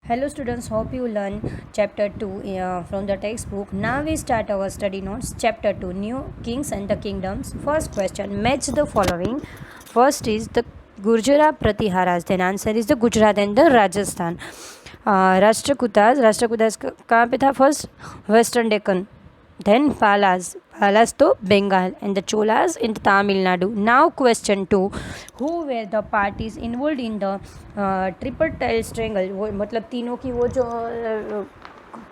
Hello students, hope you learn chapter 2 from the textbook. Now we start our study notes. Chapter 2, New Kings and the Kingdoms. First question, match the following. First is the Gurjara Pratiharas. Then answer is the Gujarat and the Rajasthan. Rashtrakutas कहाँ पे था first? Western Deccan. Then Palas to Bengal and the Cholas in Tamil Nadu. Now question 2. Who were the parties involved in the Tripartite Triangle? वो मतलब तीनों की वो जो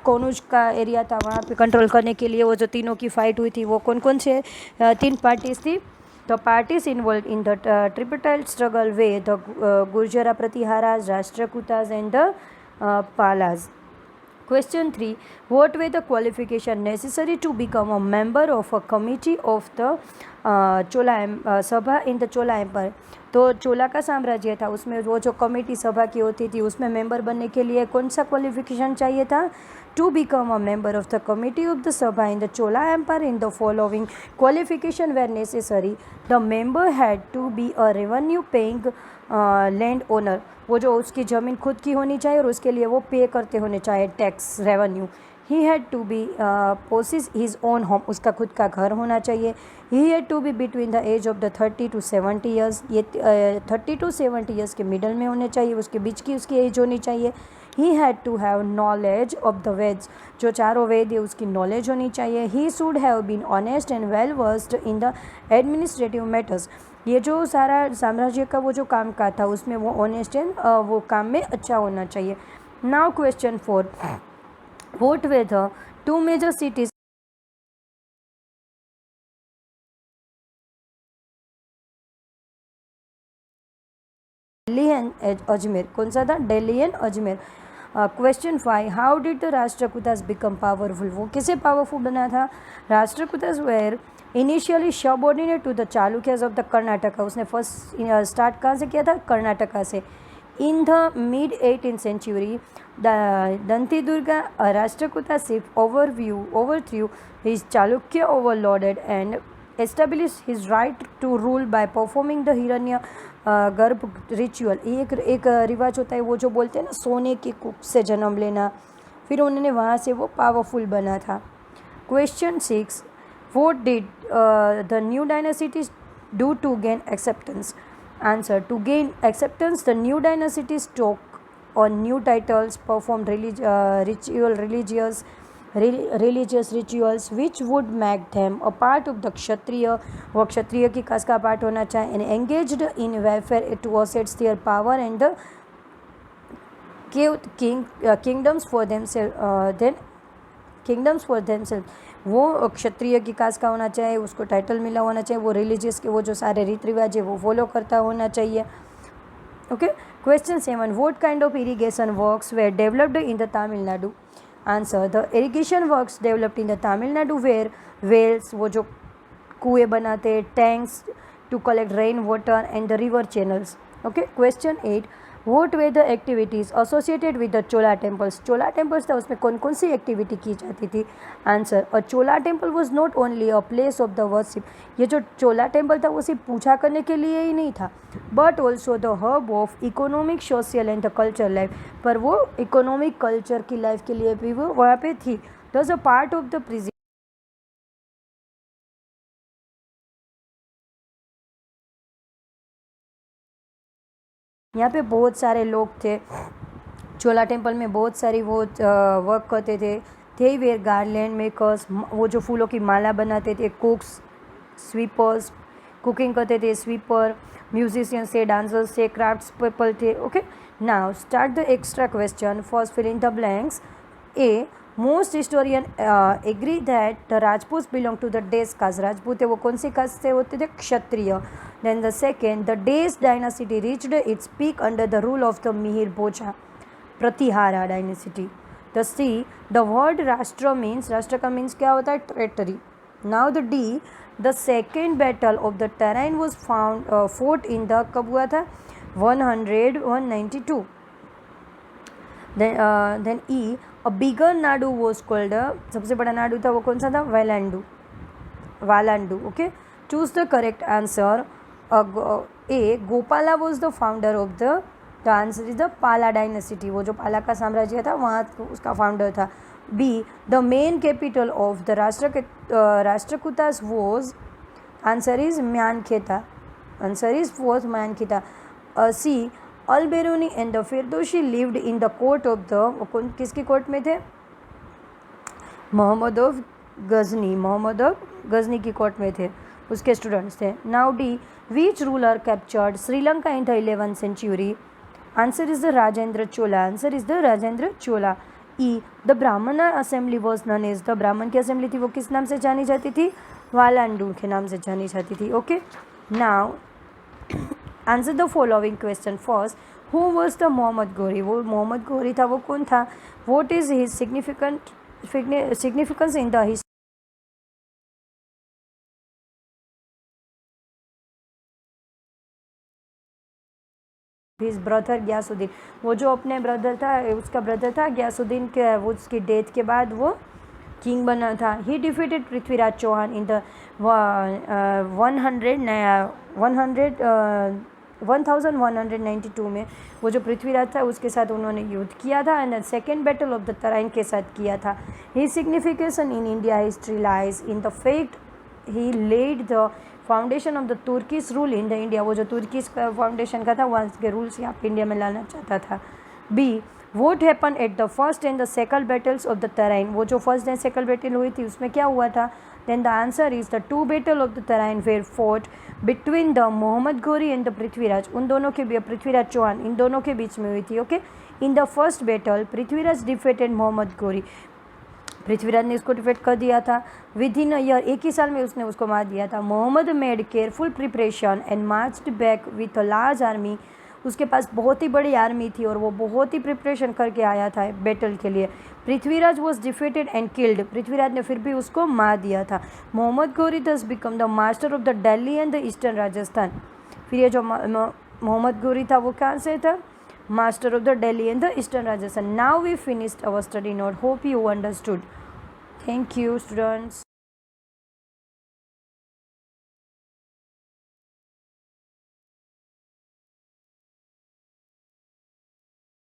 कौनूज का एरिया था वहाँ पे कंट्रोल करने के लिए वो जो तीनों की फाइट हुई थी वो कौन कौन से तीन पार्टीज थी? The parties involved in the tripartite struggle were the Gurjara Pratiharas, Rashtrakutas and the Palas. Question 3. What were the qualifications necessary to become a member of a committee of the सभा in the Chola empire? तो चोला का साम्राज्य था, उसमें वो जो committee सभा की होती थी उसमें मेंबर बनने के लिए कौन सा क्वालिफिकेशन चाहिए था? To become a member of the committee of the sabha in the Chola empire in the following qualification were necessary. The member had to be a revenue paying land owner. वो जो उसकी ज़मीन खुद की होनी चाहिए और उसके लिए वो पे करते होने चाहिए tax revenue. He had to be possess his own home. उसका खुद का घर होना चाहिए. He had to be between the age of the 30 to 70 years. ये 30 to 70 ईयर्स के मिडल में होने चाहिए, उसके बीच की उसकी एज होनी चाहिए. He had to have knowledge of the Vedas. जो चारों वेद है उसकी नॉलेज होनी चाहिए. He should have been honest and well versed in the administrative matters. ये जो सारा साम्राज्य का वो जो काम का था उसमें वो ऑनेस्ट एंड वो काम में अच्छा होना चाहिए. Now question 4. What were the two major cities Delhi and Ajmer? कौन सा था? Delhi and Ajmer. Question 5. How did the Rashtrakutas become powerful? वो किसे पावरफुल बना था? Rashtrakutas were initially subordinate to the Chalukyas of the Karnataka. उसने फर्स्ट स्टार्ट कहाँ से किया था? कर्नाटका से. In the mid 18th century Dantidurga Rashtrakuta chief overthrew his Chalukya overlorded and established his right to rule by performing the हिरण्य गर्भ रिचुअल. एक रिवाज होता है वो जो बोलते हैं ना सोने की कुख से जन्म लेना. फिर उन्होंने वहाँ से वो पावरफुल बना था. Question 6. What did the new dynasties do to gain acceptance? Answer. To gain acceptance, the new dynasties took on new titles, performed religious rituals which would make them a part of the Kshatriya. वो क्षत्रिय की cast का part होना चाहिए. And engaged in warfare to assert their power and the kingdoms for themselves. वो क्षत्रिय की cast का होना चाहिए, उसको टाइटल मिला होना चाहिए, वो रिलीजियस के वो जो सारे रीति रिवाज है वो फॉलो करता होना चाहिए. Okay. Question 7. What kind of irrigation works were developed in the Tamil Nadu? Answer. The irrigation works developed in the Tamil Nadu were wells, वो जो कुएँ बनाते, tanks to collect rain water and the river channels. Okay. Question 8. What were the activities associated with the Chola temples? Chola temples था, उसमें कौन कौन सी activity की जाती थी? Answer. A Chola temple was not only a place of the worship. ये जो चोला temple था वो सिर्फ पूजा करने के लिए ही नहीं था, but also the hub of economic, social and the culture life. पर वो इकोनॉमिक कल्चर की लाइफ के लिए भी वो वहाँ पे थी. दस अ पार्ट ऑफ द प्रिज. यहाँ पे बहुत सारे लोग थे. चोला टेम्पल में बहुत सारी वो वर्क करते थे. दे वेयर गार्लैंड मेकर्स, वो जो फूलों की माला बनाते थे. कुक्स, स्वीपर्स, कुकिंग करते थे स्वीपर. म्यूजिशियंस थे, डांसर्स थे, क्राफ्ट्स पीपल थे. Okay. Now start the extra question. First fill in the blanks. A. Most historian agree that the Rajput belong to the dash caste. Rajput है वो कौन सी कास्ट से होते थे? क्षत्रिय. Then the second, the Des dynasty reached its peak under the rule of the Mihir Bhoja Pratihara dynasty. The C, the word Rashtra means, Rashtra का means क्या होता है? Territory. Now the D, the second battle of the terrain was fought in the कब हुआ था? 192. Then E, a bigger Nadu was called, सबसे बड़ा नाडु था वो कौन सा था? Valandu. Okay. Choose the correct answer. A. Gopala was the founder of the the answer is the पाला डायनेसिटी, वो जो पाला का साम्राज्य था वहाँ उसका फाउंडर था। B, the main capital of the Rashtrakutas was, answer is Manyakheta, answer is was Manyakheta. C, Al Biruni and the Firdausi lived in the court of the, किसकी कोर्ट में थे? मोहम्मद ऑफ गजनी, मोहम्मद ऑफ गजनी की कोर्ट में थे, उसके स्टूडेंट्स थे। Now D, which ruler captured Sri Lanka in the 11th century? Answer is the Rajendra Chola, answer is the Rajendra Chola. E, the ब्राह्मण assembly was known as, the Brahmin की असेंबली थी वो किस नाम से जानी जाती थी? वालांडू के नाम से जानी जाती थी। Okay, now answer the following question. First, who was the Mohammad Ghori, वो मोहम्मद गोरी था वो कौन था? What is his significance in the history? His brother Ghiyasuddin, वो जो अपने ब्रदर था, उसका ब्रदर था ग्यासुद्दीन के, वो उसकी डेथ के बाद वो किंग बना था। He defeated Prithviraj Chauhan in the 1192 में, वो जो पृथ्वीराज था उसके साथ उन्होंने युद्ध किया था and second battle of the Tarain के साथ किया था। He signification in India history lies in the fact he laid the foundation of the Turkish rule in the India, वो जो तुर्किश फाउंडेशन का था वहाँ के रूल्स यहाँ पे इंडिया में लाना चाहता था। B, what happen at the first and the second battles of the Tarain, वो जो फर्स्ट एंड सेकंड बैटल हुई थी उसमें क्या हुआ था? Then the answer is the 2 battle of the Tarain were fought between the Mohammad Ghori and the Prithviraj, उन दोनों के भी, पृथ्वीराज चौहान, इन दोनों के बीच में हुई थी। Okay, in the first battle Prithviraj defeated Mohammad Ghori, Prithviraj ने उसको डिफीट कर दिया था। विद इन अ ईयर, एक ही साल में उसने उसको मार दिया था। Mohammad made careful preparation and marched back with a large army, उसके पास बहुत ही बड़ी आर्मी थी और वो बहुत ही प्रिपरेशन करके आया था बैटल के लिए। Prithviraj was defeated and killed, Prithviraj ने फिर भी उसको मार दिया था। मोहम्मद गोरी दस become the master of the Delhi and the eastern Rajasthan, फिर ये जो मोहम्मद गोरी था वो कहाँ से था? Master of the Delhi and the eastern Rajasthan. Now we finished our study note, hope you understood. Thank you students.